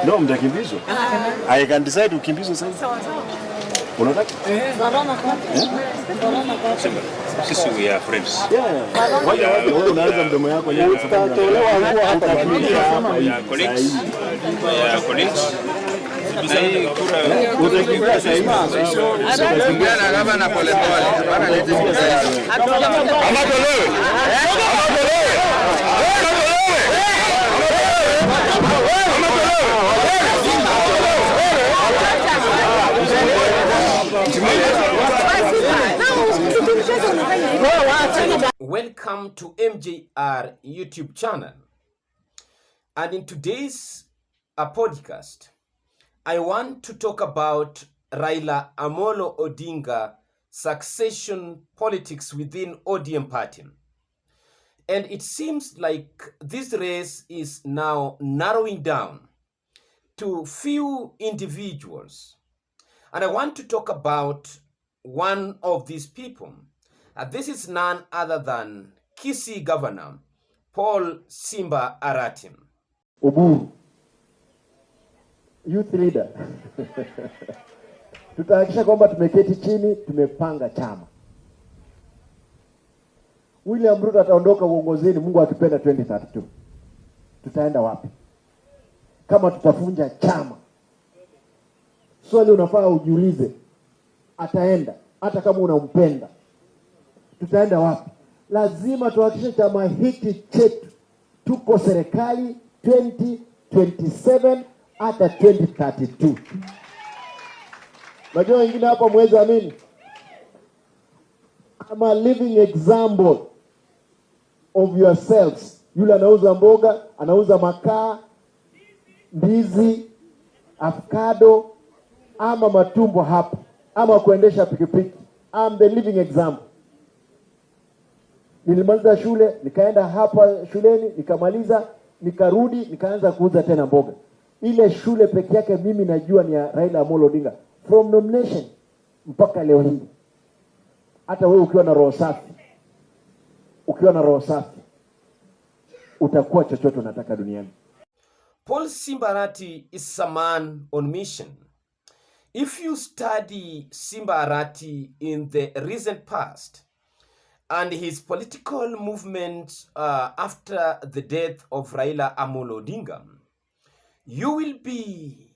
No, mtakimbizwa. I can decide ukimbizwe sasa. Sawa sawa. Unataka? Sisi we are friends. Wewe unaanza mdomo yako yenyewe utatolewa nguo hapa kwa colleagues. Utakimbia sasa hivi. Utakimbia na gavana pole pole. Hapana lete siasa hizo. Amatolewe. Welcome to MJR YouTube channel, and in today's podcast I want to talk about Raila Amolo Odinga succession politics within ODM party. And it seems like this race is now narrowing down to few individuals. And I want to talk about one of these people. This is none other than Kisii Governor Paul Simba Arati. Uburu, youth leader. Tutahakikisha kwamba tumeketi chini, tumepanga chama. William Ruto ataondoka uongozini, Mungu akipenda 2032. Tutaenda wapi? Kama tutafunja chama. Swali unafaa ujiulize, ataenda hata kama unampenda. Tutaenda wapi? Lazima tuhakikishe chama hiki chetu tuko serikali 2027 hata 2032. Najua wengine hapa mwezi amini. I'm a living example of yourselves. Yule anauza mboga, anauza makaa, ndizi, avocado, ama matumbo hapa, ama kuendesha pikipiki. I'm the living example. Nilimaliza shule, nikaenda hapa shuleni, nikamaliza, nikarudi, nikaanza kuuza tena mboga. Ile shule peke yake mimi najua ni ya Raila Amolo Odinga. From nomination mpaka leo hii. Hata wewe ukiwa na roho safi, utakuwa chochote unataka duniani. Paul Simba Arati is a man on mission. If you study Simba Arati in the recent past and his political movement after the death of Raila Amolo Odinga, you will be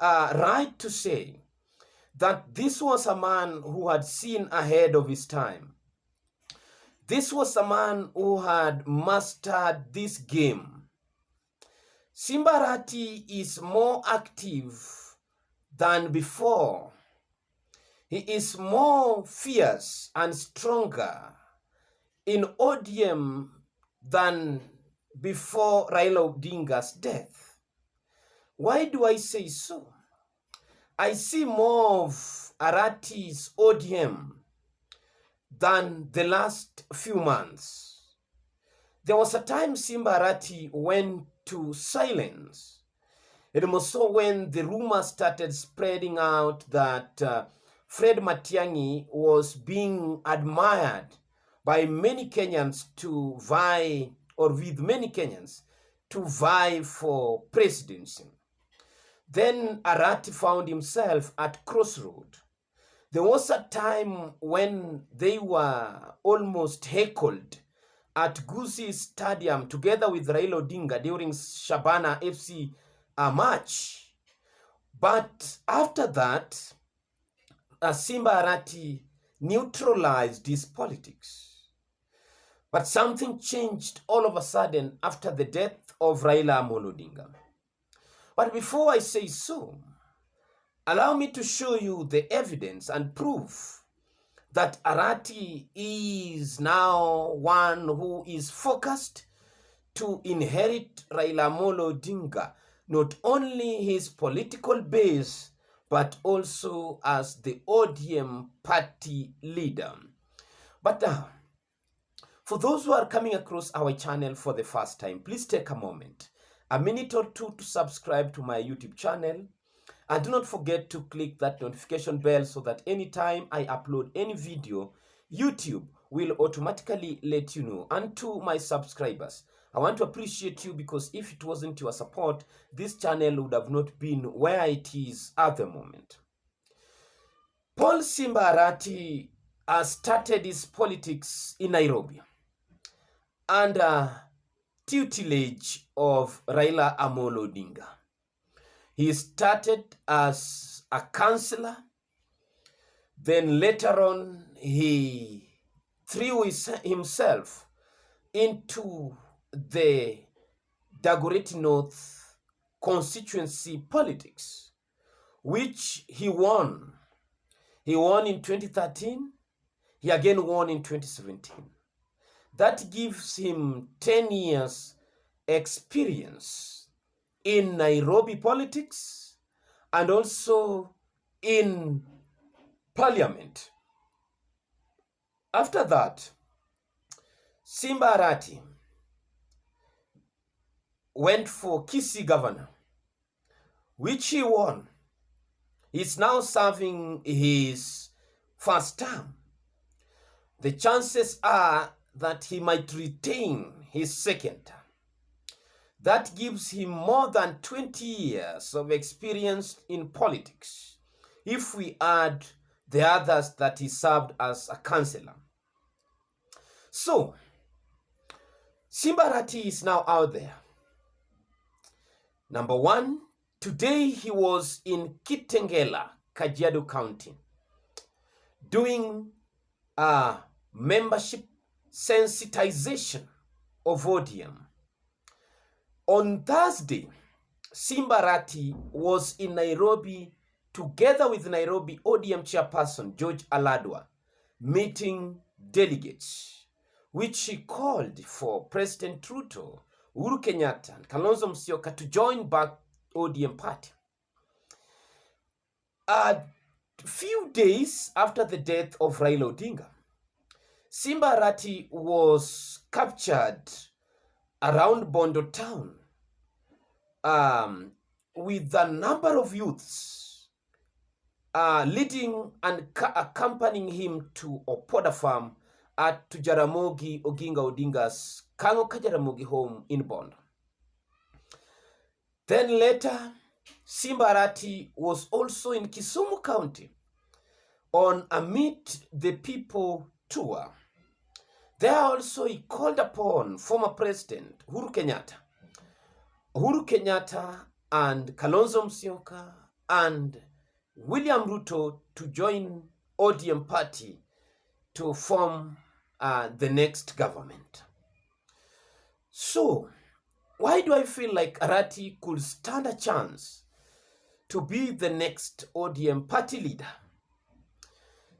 right to say that this was a man who had seen ahead of his time. This was a man who had mastered this game. Simba Arati is more active than before. He is more fierce and stronger in ODM than before Raila Odinga's death. Why do I say so? I see more of Arati's ODM than the last few months. There was a time Simba Arati went to silence. It was so when the rumors started spreading out that Fred Matiang'i was being admired by many Kenyans to vie, or with many Kenyans, to vie for presidency. Then Arati found himself at crossroad. There was a time when they were almost heckled at Gusii Stadium together with Raila Odinga during Shabana FC match. But after that, Simba Arati neutralized his politics. But something changed all of a sudden after the death of Raila Amolo Odinga. But before I say so, allow me to show you the evidence and proof that Arati is now one who is focused to inherit Raila Amolo Odinga, not only his political base, but also as the ODM party leader. But for those who are coming across our channel for the first time, please take a moment, a minute or two, to subscribe to my YouTube channel. And do not forget to click that notification bell so that anytime I upload any video, YouTube will automatically let you know. And to my subscribers, I want to appreciate you, because if it wasn't your support, this channel would have not been where it is at the moment. Paul Simba Arati has started his politics in Nairobi under tutelage of Raila Amolo Odinga. He started as a councillor, then later on he threw himself into the Dagoretti North constituency politics, which he won. He won in 2013, he again won in 2017. That gives him 10 years experience in Nairobi politics and also in parliament. After that, Simba Arati went for Kisii governor, which he won. He's now serving his first term. The chances are that he might retain his second term. That gives him more than 20 years of experience in politics, if we add the others that he served as a councillor. So, Simba Arati is now out there. Number one, today he was in Kitengela, Kajiado County, doing a membership sensitization of ODM. On Thursday, Simba Arati was in Nairobi together with Nairobi ODM chairperson George Aladwa, meeting delegates, which he called for President Ruto, Uhuru Kenyatta, and Kalonzo Musyoka to join back ODM party. A few days after the death of Raila Odinga, Simba Arati was captured around Bondo town with a number of youths leading and accompanying him to Opoda farm at Jaramogi Oginga Odinga's Kango Jaramogi home in Bondo. Then later, Simba Arati was also in Kisumu County on a Meet the People tour. There also he called upon former President Uhuru Kenyatta and Kalonzo Musyoka and William Ruto to join ODM party to form the next government. So, why do I feel like Arati could stand a chance to be the next ODM party leader?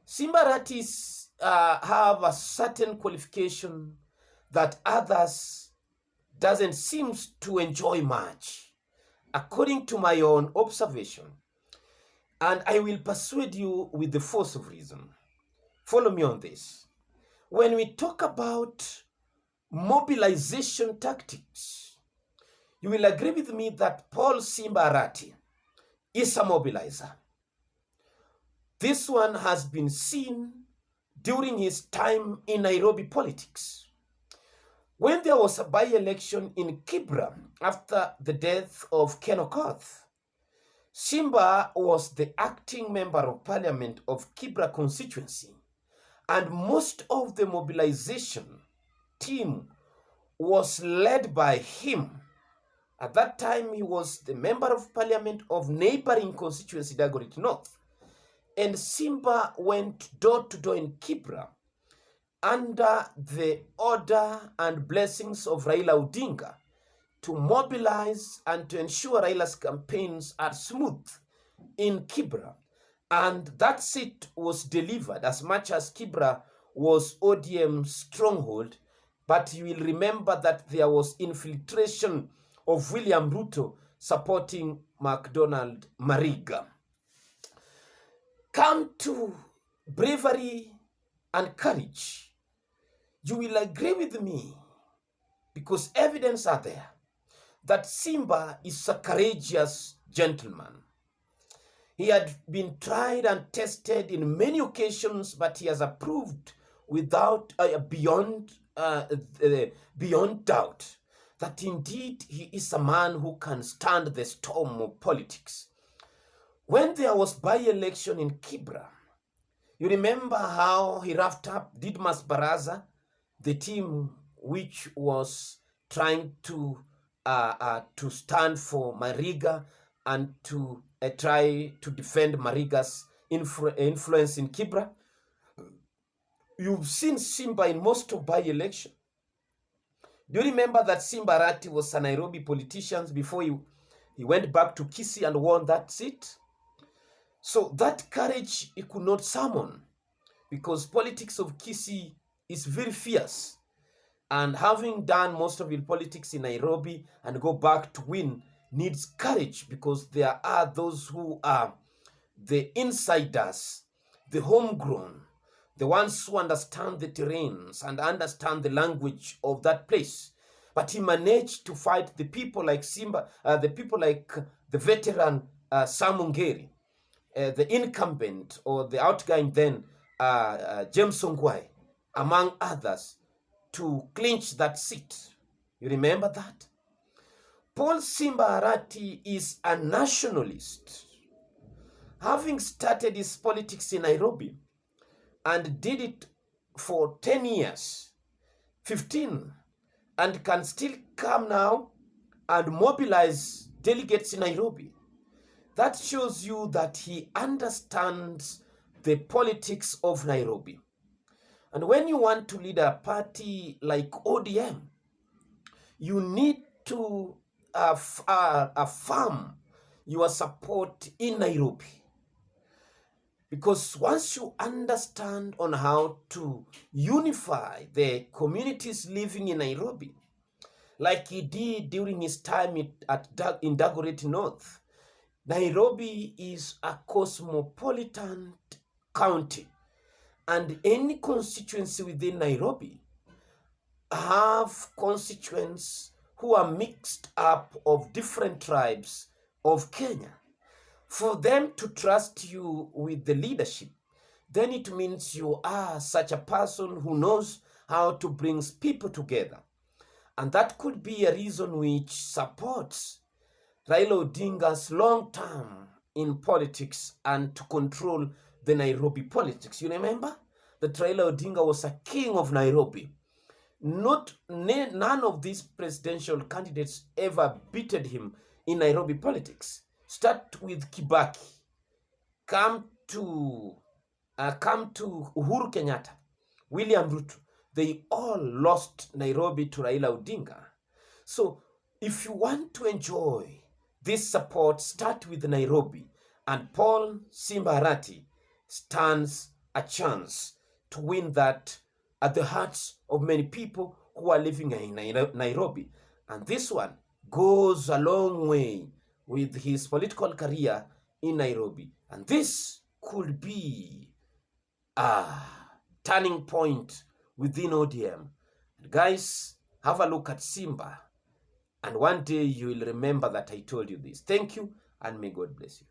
Simba Aratis have a certain qualification that others doesn't seem to enjoy much, according to my own observation. And I will persuade you with the force of reason. Follow me on this. When we talk about mobilization tactics, you will agree with me that Paul Simba Arati is a mobilizer. This one has been seen during his time in Nairobi politics. When there was a by-election in Kibra after the death of Ken Okoth, Simba was the acting member of parliament of Kibra constituency, and most of the mobilization team was led by him. At that time, he was the member of parliament of neighboring constituency Dagoretti North. And Simba went door to door in Kibra under the order and blessings of Raila Odinga to mobilize and to ensure Raila's campaigns are smooth in Kibra. And that seat was delivered, as much as Kibra was ODM's stronghold. But you will remember that there was infiltration of William Ruto supporting MacDonald Mariga. Come to bravery and courage. You will agree with me, because evidence are there, that Simba is a courageous gentleman. He had been tried and tested in many occasions, but he has approved without beyond doubt that indeed he is a man who can stand the storm of politics. When there was by-election in Kibra, you remember how he roughed up Didmas Baraza, the team which was trying to stand for Mariga and to try to defend Mariga's influence in Kibra. You've seen Simba in most of by-election. Do you remember that Simba Arati was a Nairobi politician before he went back to Kisii and won that seat? So that courage he could not summon, because politics of Kisii is very fierce. And having done most of his politics in Nairobi and go back to win needs courage, because there are those who are the insiders, the homegrown, the ones who understand the terrains and understand the language of that place. But he managed to fight the people like Simba, the veteran Sam Ongeri, the incumbent or the outgoing then James Ongwae, among others, to clinch that seat. You remember that? Paul Simba Arati is a nationalist. Having started his politics in Nairobi and did it for 10 years, 15, and can still come now and mobilize delegates in Nairobi. That shows you that he understands the politics of Nairobi. And when you want to lead a party like ODM, you need to affirm your support in Nairobi. Because once you understand on how to unify the communities living in Nairobi, like he did during his time in Dagoretti North, Nairobi is a cosmopolitan county, and any constituency within Nairobi have constituents who are mixed up of different tribes of Kenya. For them to trust you with the leadership, then it means you are such a person who knows how to bring people together. And that could be a reason which supports Raila Odinga's long term in politics and to control the Nairobi politics. You remember that Raila Odinga was a king of Nairobi. None of these presidential candidates ever beated him in Nairobi politics. Start with Kibaki, come to Uhuru Kenyatta, William Ruto. They all lost Nairobi to Raila Odinga. So if you want to enjoy this support, start with Nairobi, and Paul Simba Arati stands a chance to win that at the hearts of many people who are living in Nairobi. And this one goes a long way with his political career in Nairobi. And this could be a turning point within ODM. And guys, have a look at Simba, and one day you will remember that I told you this. Thank you, and may God bless you.